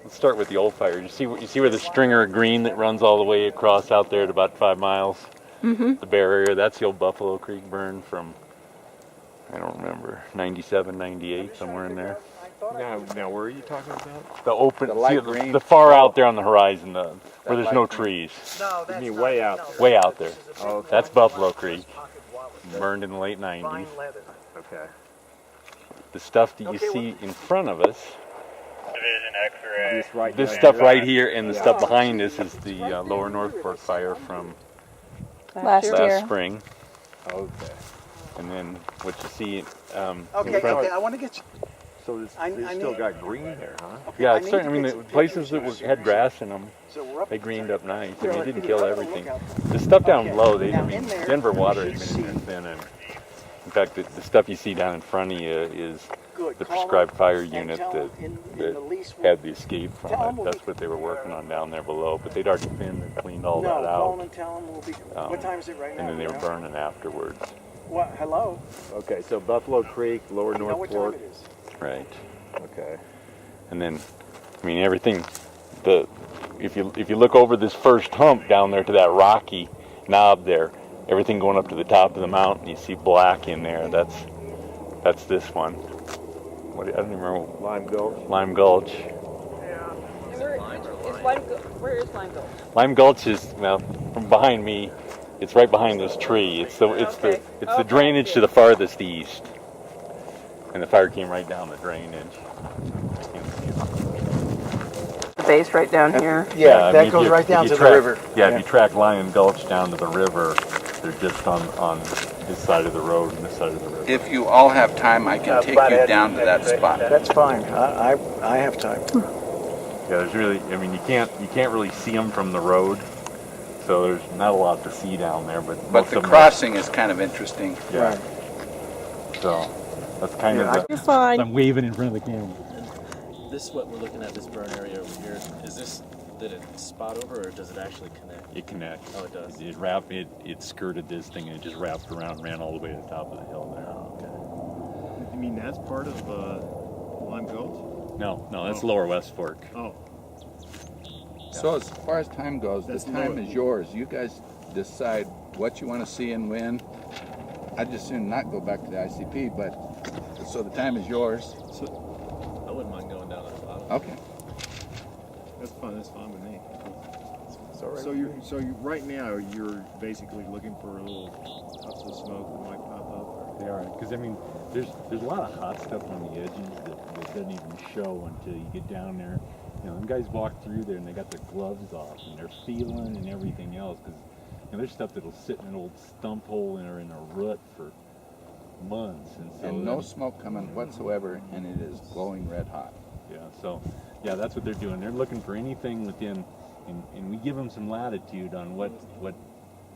Let's start with the old fire. You see where the stringer of green that runs all the way across out there at about 5 miles? Mm-hmm. The barrier, that's the old Buffalo Creek burn from, I don't remember, 97, 98, somewhere in there. Now where are you talking about? The open, the light green? the far out there on the horizon, where there's no trees. No, You mean way out there? Way out there. Oh, okay. That's Buffalo Creek, burned in the late 90s. Okay. The stuff that you see in front of us, This right this now. stuff right here and the stuff behind us is the lower North Fork fire from Last year. last spring. Okay. And then what you see in Okay, front okay, I want to get you. So this, I still need- got green there, huh? Okay, Yeah, it's need certain, to I mean, get the some places pictures that had grass in them, So we're up they greened up nice. I Here, mean, it didn't here, kill look everything. out. The stuff down Okay, below, now in there, Denver water you has should been see- thin. And in fact, the stuff you see down in front of you is Good. the Call them prescribed fire and unit tell that, them in the lease had the escape from Tell them it. we'll That's be- what they were working on down there below, but they'd already thinned and cleaned all No, that call them out. and tell them we'll be. Um, What time is it right now? And then they you were know? burning afterwards. What? Hello. Okay, so Buffalo Creek, Lower You know North what time Fork. it is? Right. Okay. And then, I mean, everything, if you look over this first hump down there to that rocky knob there, everything going up to the top of the mountain, you see black in there. That's this one. I don't even remember. Lime Gulch. Lime Gulch. Where is Lime Gulch? Lime Gulch is, well, from behind me. It's right behind this tree. It's the drainage to the farthest east. And the fire came right down the drainage. The base right down here. Yeah, I that mean, goes right down to the river. Yeah, if you track Lime Gulch down to the river, they're just on this side of the road and this side of the river. If you all have time, I can take you down to that spot. That's fine. I have time. Yeah, there's really, I mean, you can't really see them from the road, so there's not a lot to see down there. But But most the of them crossing is kind of interesting. yeah. Right. So that's kind Yeah, of You're fine. I'm waving in front of the camera. This, what we're looking at, this burn area over here, is this, did it spot over or does it actually connect? It connects. Oh, it does. It skirted this thing and it just wrapped around, ran all the way to the top of the hill there. Oh, okay. You mean that's part of Lime Gulch? No, that's Lower West Fork. Oh, So as far as time goes, That's the time low. is yours. You guys decide what you want to see and when. I'd just soon not go back to the ICP, but so the time is yours. I wouldn't mind going down that spot. Okay. that's fine. That's fine with me. It's all right. So you right now you're basically looking for a little puffs of smoke that might pop up. They are, because I mean, there's a lot of hot stuff on the edges that doesn't even show until you get down there. You know, them guys walk through there and they got their gloves off and they're feeling and everything else, because there's stuff that'll sit in an old stump hole or in a rut for months, and so And no smoke coming whatsoever, and it is glowing red hot. yeah, so yeah, that's what they're doing. They're looking for anything within, and we give them some latitude on what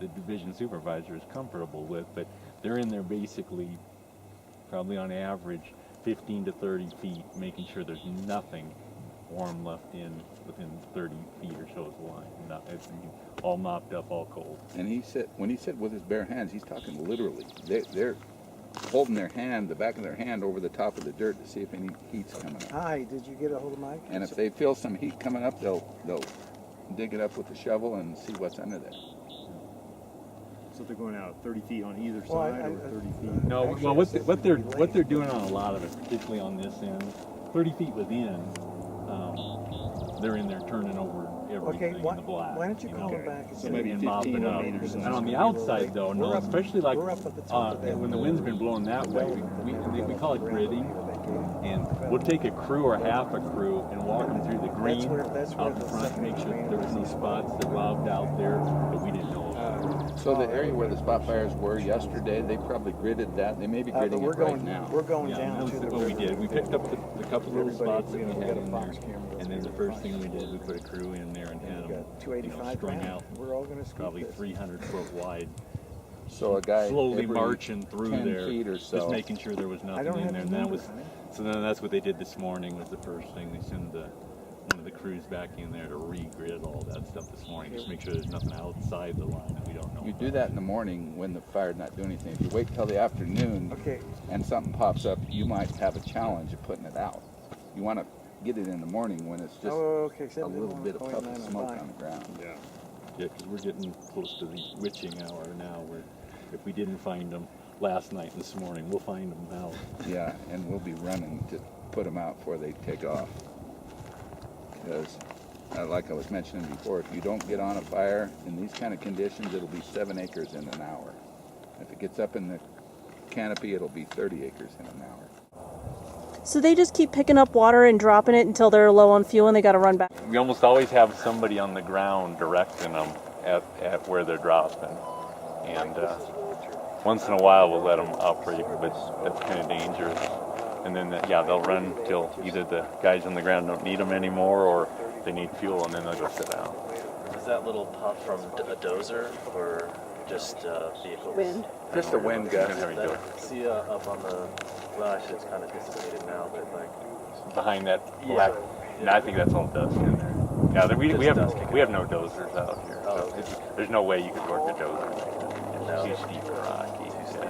the division supervisor is comfortable with, but they're in there basically, probably on average, 15 to 30 feet, making sure there's nothing warm left in within 30 feet or so of the line. It's all mopped up, all cold. And when he said with his bare hands, he's talking literally. They're holding their hand, the back of their hand, over the top of the dirt to see if any heat's coming up. Hi, did you get a hold of Mike? And if they feel some heat coming up, they'll dig it up with a shovel and see what's under there. So they're going out 30 feet on either Well, side, or 30 feet. No, Actually, well, it's what they're pretty doing on a lot of it, particularly on this end, 30 feet within, they're in there turning over everything Okay, in the black. why don't you call know, him back? So maybe and mopping 15 up. on either side. And on the outside, though, no, We're up- especially like we're up at the top of that. when the wind's been blowing that way, we call it gridding, and we'll take a crew or half a crew and walk them through the green That's where out in the front to make sure second that there was any spots that lobbed out there that we didn't know about. So the area where the spot fires were yesterday, they probably gridded that. They may be But gridding we're it right going. now. We're going Yeah, down that's to the what we river. did. We picked up the couple little Everybody, spots that you know, we we had got a in box there, camera, and then the first thing we did, we put a crew in there and had We them, got 285 strung pounds. out, We're all going to probably 300 foot wide, So a guy slowly every marching through 10 there, feet or just so. making sure there was I nothing don't in have there. the And that number, was, honey. so then that's what they did this morning. Was the first thing they sent one of the crews back in there to re-grid all that stuff this morning, just make sure there's nothing outside the line that we don't know. You do that in the morning when the fire's not doing anything. If you wait till the afternoon Okay. and something pops up, you might have a challenge of putting it out. You want to get it in the morning when it's just Oh, okay. a little bit of puff of smoke on the ground. Yeah. Yeah, because we're getting close to the witching hour now, where if we didn't find them last night and this morning, we'll find them now. Yeah, and we'll be running to put them out before they take off. Because, like I was mentioning before, if you don't get on a fire in these kind of conditions, it'll be 7 acres in an hour. If it gets up in the canopy, it'll be 30 acres in an hour. So they just keep picking up water and dropping it until they're low on fuel and they got to run back. We almost always have somebody on the ground directing them at where they're dropping. And once in a while we'll let them operate, but that's kind of dangerous. And then, they'll run till either the guys on the ground don't need them anymore or they need fuel, and then they'll go sit down. Is that little puff from a dozer or just vehicles? Wind. Just a wind gust. There we go. See up on the, well, actually it's kind of dissipated now, but like, Behind that Yeah. black, no, I think that's all dust in there. Yeah, we Just have dust kicking we have no dozers out here, Oh, so okay. there's no way you could work a dozer. No. It's too steep and rocky. too steep.